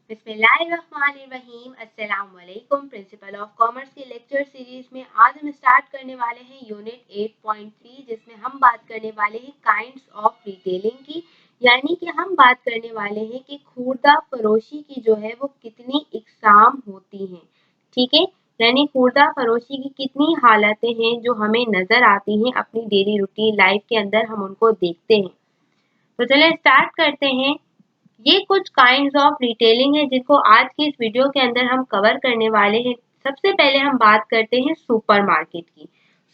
बिस्मिल्लाहिर्रहमानिर्रहीम। अस्सलाम वालेकुम। प्रिंसिपल ऑफ कॉमर्स की लेक्चर सीरीज में आज हम स्टार्ट करने वाले हैं यूनिट 8.3, जिसमें हम बात करने वाले हैं काइंड्स ऑफ रिटेलिंग की। यानी कि हम बात करने वाले हैं कि खुर्दा फरोशी की जो है वो कितनी इकसाम होती हैं। ठीक है, यानी खुर्दा फरोशी की कितनी हालतें हैं जो हमें नजर आती हैं अपनी डेली रूटीन लाइफ के अंदर, हम उनको देखते हैं। तो चलिए स्टार्ट करते हैं। ये कुछ काइंड्स ऑफ रिटेलिंग है जिनको आज की इस वीडियो के अंदर हम कवर करने वाले हैं। सबसे पहले हम बात करते हैं सुपरमार्केट की।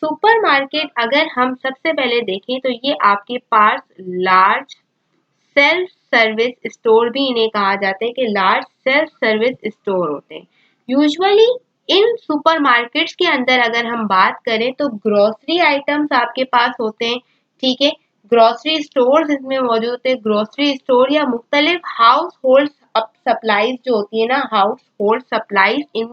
सुपरमार्केट अगर हम सबसे पहले देखें तो ये आपके पास लार्ज सेल्फ सर्विस स्टोर भी इन्हें कहा जाता है कि लार्ज सेल्फ सर्विस स्टोर होते हैं। यूजुअली इन सुपरमार्केट्स के अंदर अगर हम बात करें तो ग्रोसरी आइटम्स आपके पास होते हैं। ठीक है, ग्रोसरी स्टोर्स इसमें मौजूद होते हैं। ग्रोसरी स्टोर या मुख्तलिफ हाउस होल्ड सप्लाईज जो होती है ना, house hold supplies in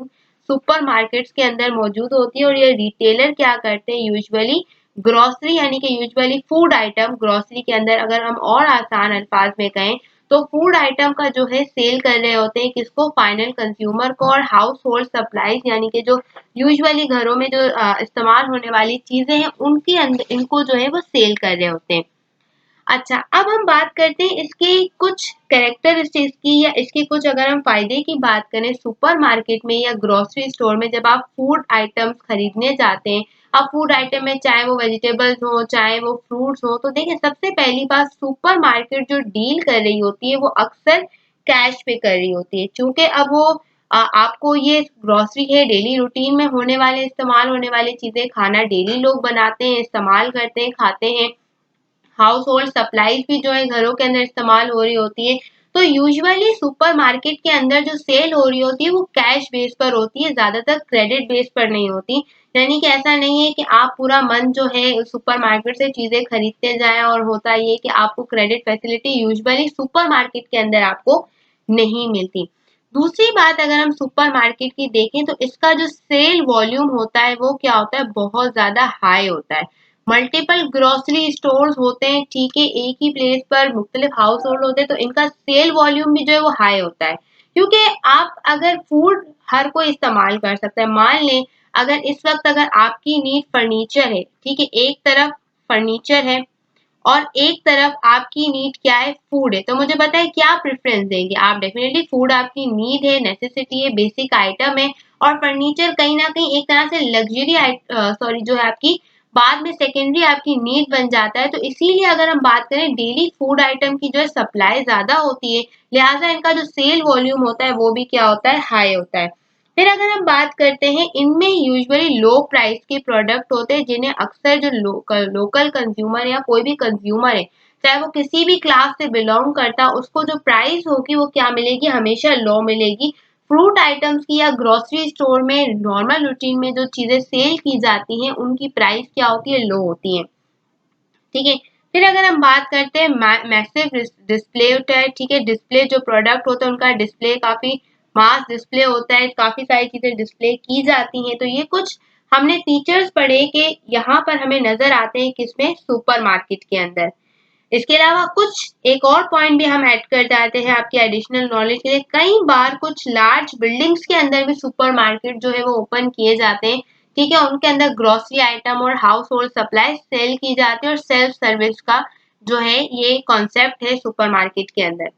supermarkets के अंदर मौजूद होती है। और ये रिटेलर क्या करते हैं, यूजुअली ग्रोसरी यानी कि यूजुअली फूड आइटम, ग्रोसरी के अंदर अगर हम और आसान अल्फाज में कहें तो फूड आइटम का जो है सेल कर रहे होते हैं किसको, फाइनल कंज्यूमर को। और हाउस होल्ड सप्लाईज यानी कि जो यूजुअली घरों में जो इस्तेमाल होने वाली चीजें हैं उनके अंदर इनको जो है वो सेल कर रहे होते हैं। अच्छा, अब हम बात करते हैं इसके कुछ कैरेक्टरिस्टिक्स की, या इसके कुछ अगर हम फायदे की बात करें सुपरमार्केट में या ग्रोसरी स्टोर में। जब आप फूड आइटम्स खरीदने जाते हैं, अब फूड आइटम में चाहे वो वेजिटेबल्स हो चाहे वो फ्रूट्स हो, तो देखिए सबसे पहली बात सुपरमार्केट जो डील कर रही होती है वो अक्सर कैश पे कर रही होती है। चूंकि अब वो आपको ये ग्रोसरी है, डेली रूटीन में होने वाले इस्तेमाल होने वाली चीजें, खाना डेली लोग बनाते हैं, इस्तेमाल करते हैं, खाते हैं। हाउस होल्ड सप्लाईज भी जो है घरों के अंदर इस्तेमाल हो रही होती है। तो यूजुअली सुपरमार्केट के अंदर जो सेल हो रही होती है वो कैश बेस पर होती है, ज्यादातर क्रेडिट बेस पर नहीं होती। यानी कि ऐसा नहीं है कि आप पूरा मंथ जो है सुपरमार्केट से चीजें खरीदते जाएं, और होता ये कि आपको क्रेडिट फैसिलिटी यूजुअली सुपरमार्केट के अंदर आपको नहीं मिलती। दूसरी बात अगर हम सुपरमार्केट की देखें तो इसका जो सेल वॉल्यूम होता है वो क्या होता है, बहुत ज्यादा हाई होता है। मल्टीपल ग्रोसरी स्टोर्स होते हैं, ठीक है, एक ही प्लेस पर मुख्तलिफ हाउस होल्ड होते हैं, तो इनका सेल वॉल्यूम भी जो है वो हाई होता है। क्योंकि आप अगर फूड हर कोई इस्तेमाल कर सकता है। मान लें अगर इस वक्त अगर आपकी नीड फर्नीचर है, ठीक है, एक तरफ फर्नीचर है और एक तरफ आपकी नीड क्या है, फूड है, तो मुझे बताए क्या प्रेफरेंस देंगे आप। डेफिनेटली फूड आपकी नीड है, नेसेसिटी है, बेसिक आइटम है, और फर्नीचर कहीं ना कहीं एक तरह से लग्जरी सॉरी जो है आपकी बाद में सेकेंडरी आपकी नीड बन जाता है। तो इसीलिए अगर हम बात करें डेली फूड आइटम की जो है सप्लाई ज्यादा होती है, लिहाजा इनका जो सेल वॉल्यूम होता है वो भी क्या होता है, हाई होता है। फिर अगर हम बात करते हैं, इनमें यूजुअली लो प्राइस के प्रोडक्ट होते हैं जिन्हें अक्सर जो लोकल कंज्यूमर या कोई भी कंज्यूमर है, चाहे वो किसी भी क्लास से बिलोंग करता, उसको जो प्राइस होगी वो क्या मिलेगी, हमेशा लो मिलेगी। फ्रूट आइटम्स की या ग्रोसरी स्टोर में नॉर्मल रूटीन में जो चीजें सेल की जाती हैं उनकी प्राइस क्या होती है, लो होती है। ठीक है, फिर अगर हम बात करते हैं मैसिव डिस्प्ले होता है। ठीक है, डिस्प्ले जो प्रोडक्ट होता है उनका डिस्प्ले काफी मास डिस्प्ले होता है, काफी सारी चीजें डिस्प्ले की जाती हैं। तो ये कुछ हमने फीचर्स पढ़े कि यहाँ पर हमें नजर आते हैं किसमें, सुपरमार्केट के अंदर। इसके अलावा कुछ एक और पॉइंट भी हम ऐड कर जाते हैं आपके एडिशनल नॉलेज के लिए। कई बार कुछ लार्ज बिल्डिंग्स के अंदर भी सुपरमार्केट जो है वो ओपन किए जाते हैं। ठीक है, उनके अंदर ग्रोसरी आइटम और हाउस होल्ड सप्लाई सेल की जाती है, और सेल्फ सर्विस का जो है ये कॉन्सेप्ट है सुपरमार्केट के अंदर।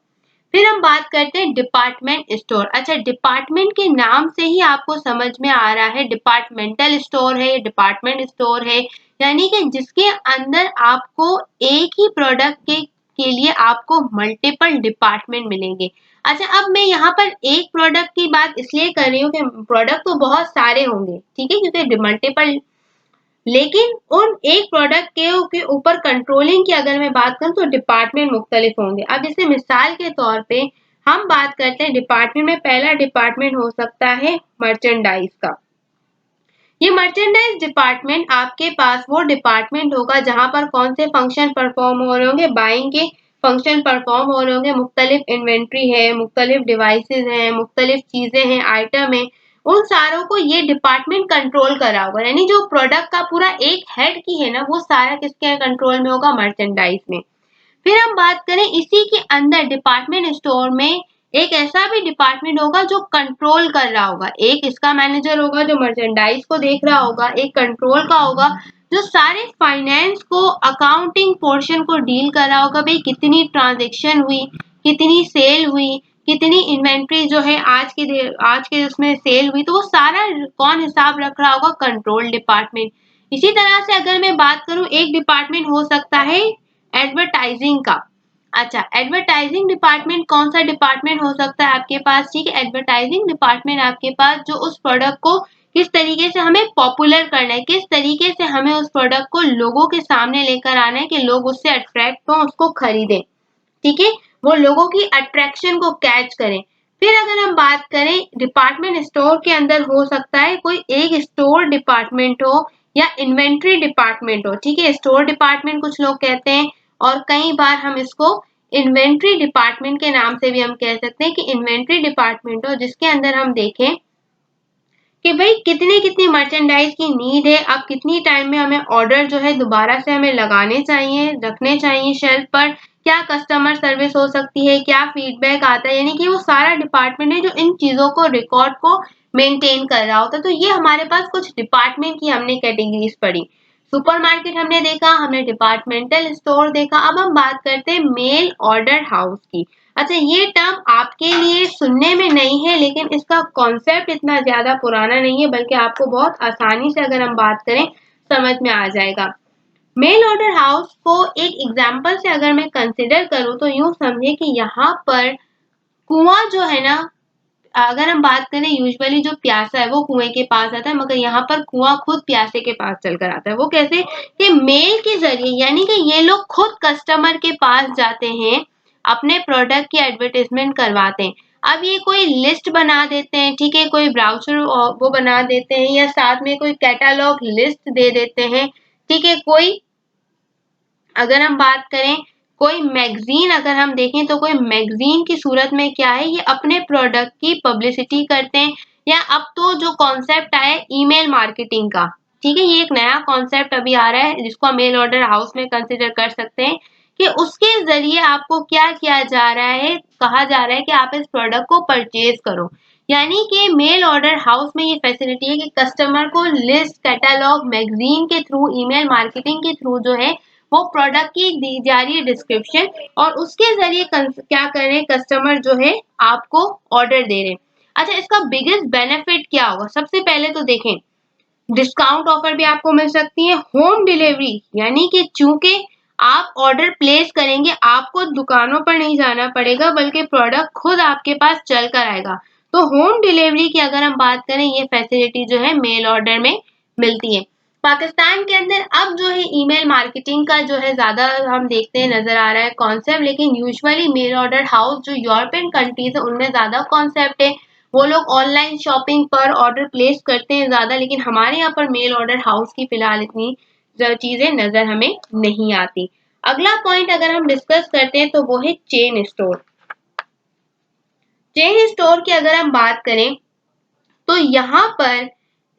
फिर हम बात करते हैं डिपार्टमेंट स्टोर। अच्छा, डिपार्टमेंट के नाम से ही आपको समझ में आ रहा है डिपार्टमेंटल स्टोर है, डिपार्टमेंट स्टोर है, यानी कि जिसके अंदर आपको एक ही प्रोडक्ट के लिए आपको मल्टीपल डिपार्टमेंट मिलेंगे। अच्छा, अब मैं यहाँ पर एक प्रोडक्ट की बात इसलिए कर रही हूँ कि प्रोडक्ट तो बहुत सारे होंगे, ठीक है, क्योंकि मल्टीपल, लेकिन उन एक प्रोडक्ट के ऊपर कंट्रोलिंग की अगर मैं बात करूं तो डिपार्टमेंट मुख्तलिफ होंगे। अब जैसे मिसाल के तौर पे हम बात करते हैं डिपार्टमेंट में, पहला डिपार्टमेंट हो सकता है मर्चेंडाइज का। ये मर्चेंडाइज डिपार्टमेंट आपके पास वो डिपार्टमेंट होगा जहां पर कौन से फंक्शन परफॉर्म हो रहे होंगे, बाइंग के फंक्शन परफॉर्म हो रहे होंगे, मुख्तलिफ इन्वेंट्री है, मुख्तलिफ डिवाइसेस हैं, मुख्तलिफ चीजें हैं, आइटम है, उन सारों को ये डिपार्टमेंट कंट्रोल करा होगा। यानी जो प्रोडक्ट का पूरा एक हेड की है ना, वो सारा किसके कंट्रोल में होगा, मर्चेंडाइज में। फिर हम बात करें इसी के अंदर डिपार्टमेंट स्टोर में एक ऐसा भी डिपार्टमेंट होगा जो कंट्रोल कर रहा होगा, एक इसका मैनेजर होगा जो मर्चेंडाइज को देख रहा होगा, एक कंट्रोल का होगा जो सारे फाइनेंस को, अकाउंटिंग पोर्शन को डील कर रहा होगा, भाई कितनी ट्रांजेक्शन हुई, कितनी सेल हुई, कितनी इन्वेंट्री जो है आज के उसमें सेल हुई, तो वो सारा कौन हिसाब रख रहा होगा, कंट्रोल डिपार्टमेंट। इसी तरह से अगर मैं बात करूं, एक डिपार्टमेंट हो सकता है एडवर्टाइजिंग का। अच्छा, एडवर्टाइजिंग डिपार्टमेंट कौन सा डिपार्टमेंट हो सकता है आपके पास, ठीक है, एडवर्टाइजिंग डिपार्टमेंट आपके पास जो उस प्रोडक्ट को किस तरीके से हमें पॉपुलर करना है, किस तरीके से हमें उस प्रोडक्ट को लोगों के सामने लेकर आना है कि लोग उससे अट्रैक्ट हो, उसको खरीदें, ठीक है, वो लोगों की अट्रैक्शन को कैच करें। फिर अगर हम बात करें, डिपार्टमेंट स्टोर के अंदर हो सकता है कोई एक स्टोर डिपार्टमेंट हो या इन्वेंट्री डिपार्टमेंट हो, ठीक है, स्टोर डिपार्टमेंट कुछ लोग कहते हैं और कई बार हम इसको इन्वेंट्री डिपार्टमेंट के नाम से भी हम कह सकते हैं कि इन्वेंट्री डिपार्टमेंट हो, जिसके अंदर हम देखें कि भाई कितनी कितनी मर्चेंडाइज की नीड है, अब कितनी टाइम में हमें ऑर्डर जो है दोबारा से हमें लगाने चाहिए, रखने चाहिए शेल्फ पर, क्या कस्टमर सर्विस हो सकती है, क्या फीडबैक आता है, यानी कि वो सारा डिपार्टमेंट है जो इन चीजों को, रिकॉर्ड को मेंटेन कर रहा होता है। तो ये हमारे पास कुछ डिपार्टमेंट की हमने कैटेगरीज पढ़ी। सुपरमार्केट हमने देखा, हमने डिपार्टमेंटल स्टोर देखा। अब हम बात करते हैं मेल ऑर्डर हाउस की। अच्छा, ये टर्म आपके लिए सुनने में नहीं है, लेकिन इसका कॉन्सेप्ट इतना ज्यादा पुराना नहीं है, बल्कि आपको बहुत आसानी से अगर हम बात करें समझ में आ जाएगा। मेल ऑर्डर हाउस को एक एग्जाम्पल से अगर मैं कंसिडर करूं तो यूं समझे कि यहाँ पर कुआं जो है ना, अगर हम बात करें यूजुअली जो प्यासा है वो कुएं के पास आता है, मगर यहाँ पर कुआं खुद प्यासे के पास चलकर आता है। वो कैसे कि मेल के जरिए, यानी कि ये लोग खुद कस्टमर के पास जाते हैं, अपने प्रोडक्ट की एडवर्टाइजमेंट करवाते हैं। अब ये कोई लिस्ट बना देते हैं, ठीक है, कोई ब्राउचर वो बना देते हैं या साथ में कोई कैटालॉग लिस्ट दे देते हैं, ठीक है, कोई अगर हम बात करें कोई मैगजीन अगर हम देखें तो कोई मैगजीन की सूरत में क्या है, ये अपने प्रोडक्ट की पब्लिसिटी करते हैं। या अब तो जो कॉन्सेप्ट आया ईमेल मार्केटिंग का, ठीक है, ये एक नया कॉन्सेप्ट अभी आ रहा है जिसको हम मेल ऑर्डर हाउस में कंसिडर कर सकते हैं कि उसके जरिए आपको क्या किया जा रहा है, कहा जा रहा है कि आप इस प्रोडक्ट को परचेज करो। यानी कि मेल ऑर्डर हाउस में ये फैसिलिटी है कि कस्टमर को लिस्ट, कैटालॉग, मैगजीन के थ्रू, ईमेल मार्केटिंग के थ्रू जो है वो प्रोडक्ट की दी जा रही है डिस्क्रिप्शन, और उसके जरिए क्या कर रहे हैं, कस्टमर जो है आपको ऑर्डर दे रहे हैं। अच्छा, इसका बिगेस्ट बेनिफिट क्या होगा, सबसे पहले तो देखें डिस्काउंट ऑफर भी आपको मिल सकती है, होम डिलीवरी, यानी कि चूंकि आप ऑर्डर प्लेस करेंगे आपको दुकानों पर नहीं जाना पड़ेगा, बल्कि प्रोडक्ट खुद आपके पास चल कर आएगा। तो होम डिलीवरी की अगर हम बात करें, ये फैसिलिटी जो है मेल ऑर्डर में मिलती है। पाकिस्तान के अंदर अब जो है ईमेल मार्केटिंग का जो है ज्यादा हम देखते हैं नजर आ रहा है कॉन्सेप्ट, लेकिन यूजुअली मेल ऑर्डर हाउस जो यूरोपियन कंट्रीज है उनमें ज्यादा कॉन्सेप्ट है, वो लोग ऑनलाइन शॉपिंग पर ऑर्डर प्लेस करते हैं ज्यादा, लेकिन हमारे यहाँ पर मेल ऑर्डर हाउस की फिलहाल इतनी चीजें नजर हमें नहीं आती। अगला पॉइंट अगर हम डिस्कस करते हैं तो वो है चेन स्टोर। चेन स्टोर की अगर हम बात करें तो यहाँ पर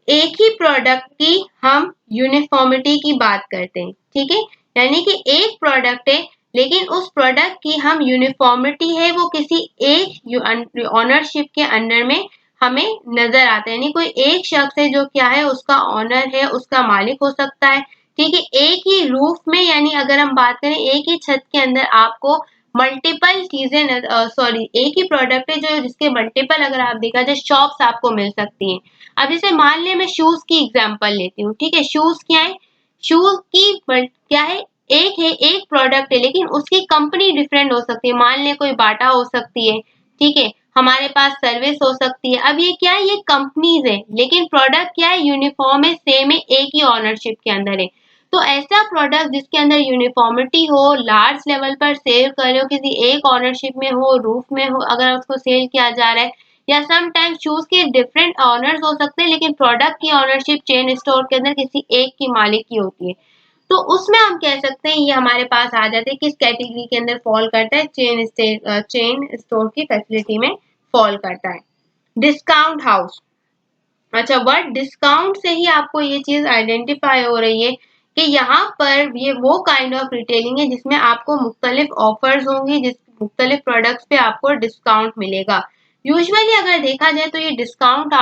एक ही प्रोडक्ट की हम यूनिफॉर्मिटी की बात करते हैं, ठीक है, यानी कि एक प्रोडक्ट है लेकिन उस प्रोडक्ट की हम यूनिफॉर्मिटी है वो किसी एक ऑनरशिप के अंडर में हमें नजर आता है, यानी कोई एक शख्स है जो क्या है उसका ऑनर है, उसका मालिक हो सकता है, ठीक है, एक ही रूफ में, यानी अगर हम बात करें एक ही छत के अंदर आपको मल्टीपल चीजें, सॉरी एक ही प्रोडक्ट है जो जिसके मल्टीपल अगर आप देखा जाए शॉप्स आपको मिल सकती हैं। अब जैसे मान लिया मैं शूज की एग्जांपल लेती हूँ, ठीक है, शूज क्या है, शूज की क्या है, एक है, एक प्रोडक्ट है लेकिन उसकी कंपनी डिफरेंट हो सकती है, मान लिया कोई बाटा हो सकती है, ठीक है, हमारे पास सर्विस हो सकती है। अब ये क्या है, ये कंपनीज है लेकिन प्रोडक्ट क्या है, यूनिफॉर्म है, सेम है, एक ही ऑनरशिप के अंदर है। तो ऐसा प्रोडक्ट जिसके अंदर यूनिफॉर्मिटी हो, लार्ज लेवल पर सेल कर रहे हो, किसी एक ऑनरशिप में हो, रूफ में हो, अगर उसको सेल किया जा रहा है, या समटाइम्स शूज के डिफरेंट ऑनर्स हो सकते हैं लेकिन प्रोडक्ट की ऑनरशिप चेन स्टोर के अंदर किसी एक की मालिक की होती है, तो उसमें हम कह सकते हैं ये हमारे पास आ जाते हैं किस कैटेगरी के अंदर फॉल करता है, चेन स्टोर की फैसिलिटी में फॉल करता है। डिस्काउंट हाउस, अच्छा, वर्ड डिस्काउंट से ही आपको ये चीज आइडेंटिफाई हो रही है कि यहाँ पर ये वो काइंड ऑफ रिटेलिंग है जिसमें आपको मुख्तलिफ ऑफर्स होंगी, मुख्तलिफ प्रोडक्ट्स पे आपको डिस्काउंट मिलेगा। यूजुअली अगर देखा जाए तो ये डिस्काउंट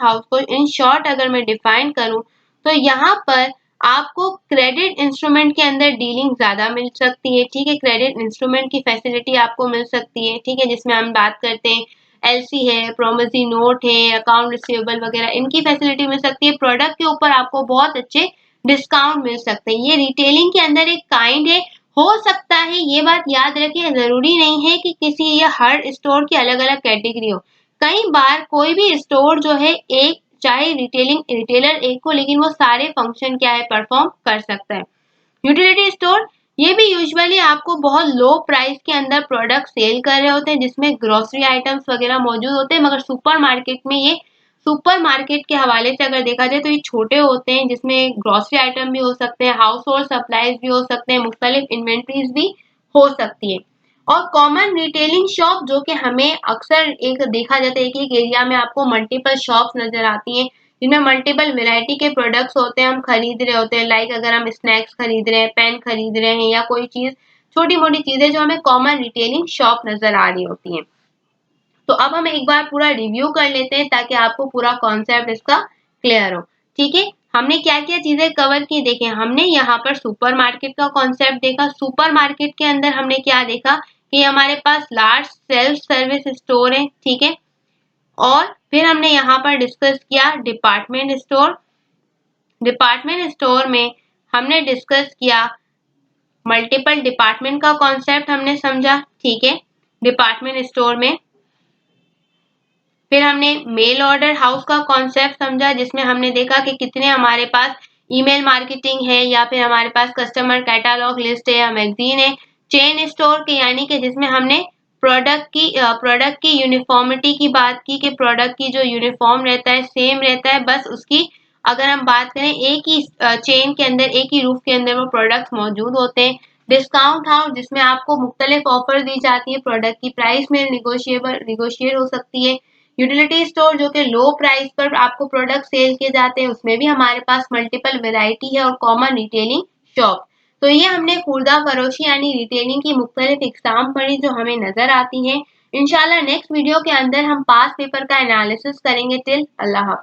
हाउस को इन शॉर्ट अगर मैं डिफाइन करूं तो यहाँ पर आपको क्रेडिट इंस्ट्रूमेंट के अंदर डीलिंग ज्यादा मिल सकती है, ठीक है। क्रेडिट इंस्ट्रूमेंट की फैसिलिटी आपको मिल सकती है, ठीक है, जिसमें हम बात करते हैं एलसी है, प्रोमिसरी नोट है, अकाउंट रिसीवेबल वगैरह, इनकी फैसिलिटी मिल सकती है। प्रोडक्ट के ऊपर आपको बहुत अच्छे डिस्काउंट मिल सकते हैं। ये रिटेलिंग के अंदर एक काइंड है। हो सकता है, ये बात याद रखिए, जरूरी नहीं है कि किसी या हर स्टोर की अलग अलग कैटेगरी हो। कई बार कोई भी स्टोर जो है एक, चाहे रिटेलर एक हो, लेकिन वो सारे फंक्शन क्या है परफॉर्म कर सकता है। यूटिलिटी स्टोर ये भी यूजुअली आपको बहुत लो प्राइस के अंदर प्रोडक्ट सेल कर रहे होते हैं, जिसमें ग्रोसरी आइटम्स वगैरह मौजूद होते हैं। मगर सुपर मार्केट के हवाले से अगर देखा जाए तो ये छोटे होते हैं, जिसमें ग्रोसरी आइटम भी हो सकते हैं, हाउस होल्ड सप्लाईज भी हो सकते हैं, मुख्तलिफ इन्वेंट्रीज भी हो सकती है। और कॉमन रिटेलिंग शॉप जो कि हमें अक्सर एक देखा जाता है कि एक एरिया में आपको मल्टीपल शॉप्स नजर आती हैं, जिनमें मल्टीपल वैरायटी के प्रोडक्ट्स होते हैं, हम खरीद रहे होते हैं। लाइक अगर हम स्नैक्स खरीद रहे हैं, पेन खरीद रहे हैं, या कोई चीज, छोटी मोटी चीजें जो हमें कॉमन रिटेलिंग शॉप नजर आ रही होती हैं। तो अब हम एक बार पूरा रिव्यू कर लेते हैं ताकि आपको पूरा कॉन्सेप्ट इसका क्लियर हो, ठीक है। हमने क्या क्या चीजें कवर की, देखें, हमने यहाँ पर सुपर मार्केट का कॉन्सेप्ट देखा। सुपर मार्केट के अंदर हमने क्या देखा कि हमारे पास लार्ज सेल्फ सर्विस स्टोर है, ठीक है। और फिर हमने यहाँ पर डिस्कस किया डिपार्टमेंट स्टोर। डिपार्टमेंट स्टोर में हमने डिस्कस किया मल्टीपल डिपार्टमेंट का कॉन्सेप्ट हमने समझा, ठीक है, डिपार्टमेंट स्टोर में। फिर हमने मेल ऑर्डर हाउस का कॉन्सेप्ट समझा, जिसमें हमने देखा कि कितने हमारे पास ईमेल मार्केटिंग है, या फिर हमारे पास कस्टमर कैटालॉग लिस्ट है, या मैगजीन है। चेन स्टोर के यानी कि जिसमें हमने प्रोडक्ट की यूनिफॉर्मिटी की बात की कि प्रोडक्ट की जो यूनिफॉर्म रहता है, सेम रहता है, बस उसकी अगर हम बात करें एक ही चेन के अंदर, एक ही रूफ के अंदर वो प्रोडक्ट्स मौजूद होते हैं। डिस्काउंट हाउस जिसमें आपको मुख्तलिफ ऑफर दी जाती है, प्रोडक्ट की प्राइस में निगोशिएट हो सकती है। यूटिलिटी स्टोर जो कि लो प्राइस पर आपको प्रोडक्ट सेल किए जाते हैं, उसमें भी हमारे पास मल्टीपल वैरायटी है। और कॉमन रिटेलिंग शॉप, तो ये हमने खुर्दा फरोशी यानी रिटेलिंग की मुख्तलिफ इकसाम पढ़ी जो हमें नजर आती हैं। इंशाल्लाह नेक्स्ट वीडियो के अंदर हम पास पेपर का एनालिसिस करेंगे। टिल अल्लाह हाफ़िज़।